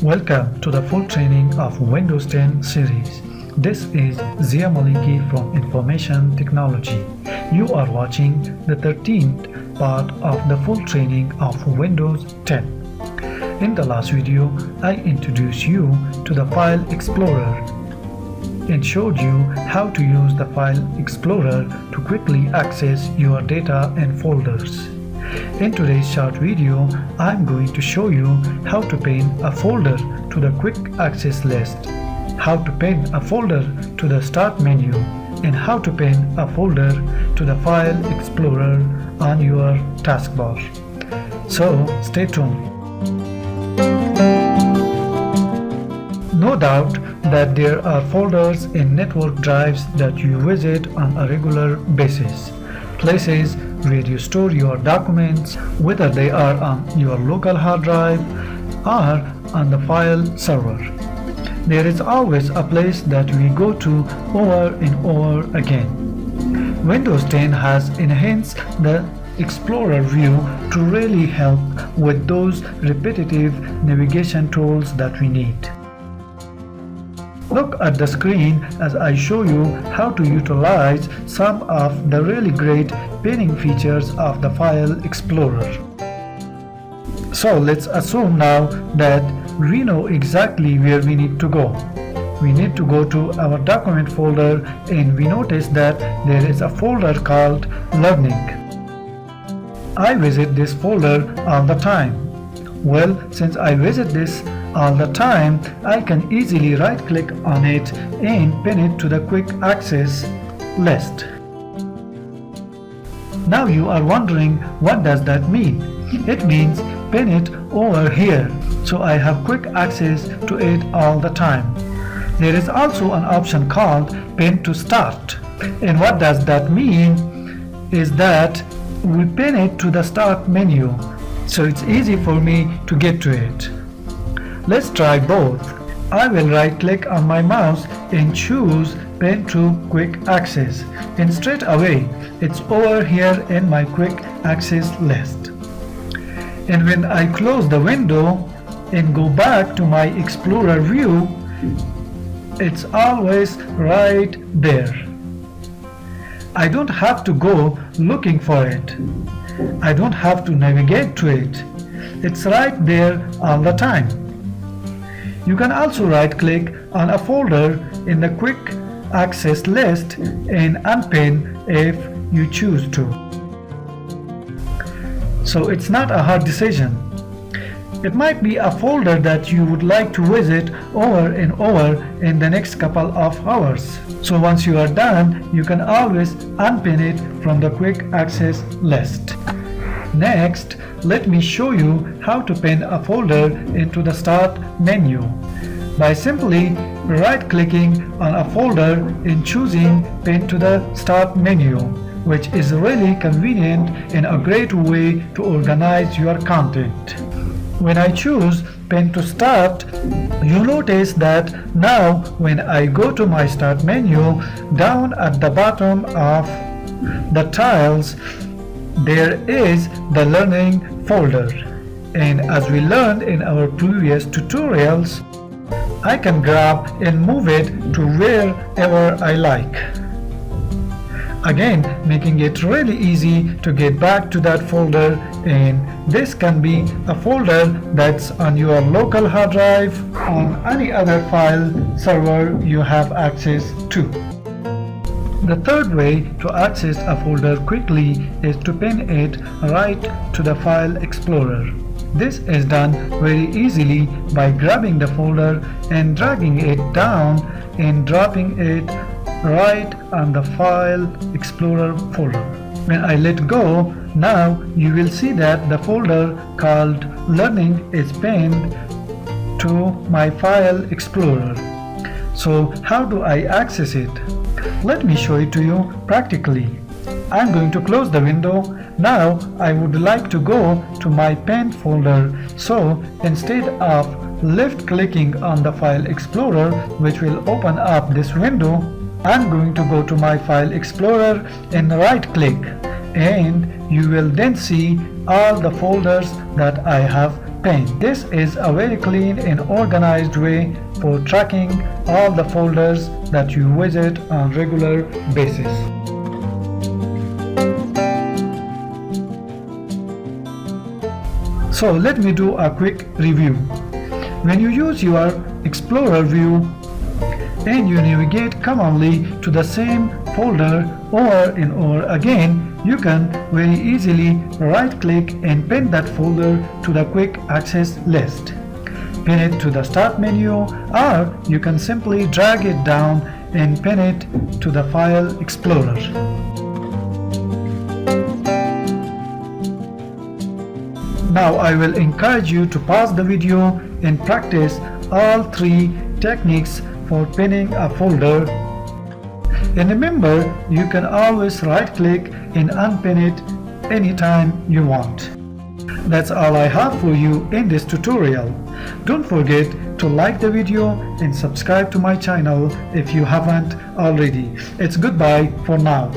Welcome to the full training of Windows 10 series. This is Zia Maliki from Information Technology. You are watching the 13th part of the full training of Windows 10. In the last video, I introduced you to the File Explorer and showed you how to use the File Explorer to quickly access your data and folders. In today's short video, I'm going to show you how to pin a folder to the quick access list, how to pin a folder to the start menu, and how to pin a folder to the File Explorer on your taskbar. So stay tuned. No doubt that there are folders in network drives that you visit on a regular basis. Places where you store your documents, whether they are on your local hard drive or on the file server. There is always a place that we go to over and over again. Windows 10 has enhanced the Explorer view to really help with those repetitive navigation tools that we need. Look at the screen as I show you how to utilize some of the really great pinning features of the File Explorer. So let's assume now that we know exactly where we need to go. We need to go to our document folder and we notice that there is a folder called Learning. I visit this folder all the time. Well, since I visit this all the time, I can easily right-click on it and pin it to the quick access list. Now you are wondering, what does that mean? It means pin it over here, so I have quick access to it all the time. There is also an option called pin to start, and what does that mean is that we pin it to the start menu, so it's easy for me to get to it. Let's try both. I will right-click on my mouse and choose Pin to Quick Access, and straight away it's over here in my Quick Access list. And when I close the window and go back to my Explorer view, it's always right there. I don't have to go looking for it. I don't have to navigate to it. It's right there all the time. You can also right-click on a folder in the quick access list and unpin if you choose to. So it's not a hard decision. It might be a folder that you would like to visit over and over in the next couple of hours. So once you are done, you can always unpin it from the quick access list. Next, let me show you how to pin a folder into the Start menu by simply right-clicking on a folder and choosing Pin to the Start menu, which is really convenient and a great way to organize your content. When I choose Pin to Start, you notice that now when I go to my Start menu, down at the bottom of the tiles, there is the Learning folder, and as we learned in our previous tutorials, I can grab and move it to wherever I like. Again, making it really easy to get back to that folder, and this can be a folder that's on your local hard drive, on any other file server you have access to. The third way to access a folder quickly is to pin it right to the File Explorer. This is done very easily by grabbing the folder and dragging it down and dropping it right on the File Explorer folder. When I let go, now you will see that the folder called Learning is pinned to my File Explorer. So how do I access it? Let me show it to you practically. I'm going to close the window. Now I would like to go to my pinned folder, so instead of left-clicking on the File Explorer, which will open up this window, I'm going to go to my File Explorer and right-click, and you will then see all the folders that I have pane. This is a very clean and organized way for tracking all the folders that you visit on regular basis. So let me do a quick review. When you use your Explorer view and you navigate commonly to the same folder over and over again, you can very easily right-click and pin that folder to the quick access list. Pin it to the start menu, or you can simply drag it down and pin it to the File Explorer. Now I will encourage you to pause the video and practice all three techniques for pinning a folder. And remember, you can always right-click and unpin it anytime you want. That's all I have for you in this tutorial. Don't forget to like the video and subscribe to my channel if you haven't already. It's goodbye for now.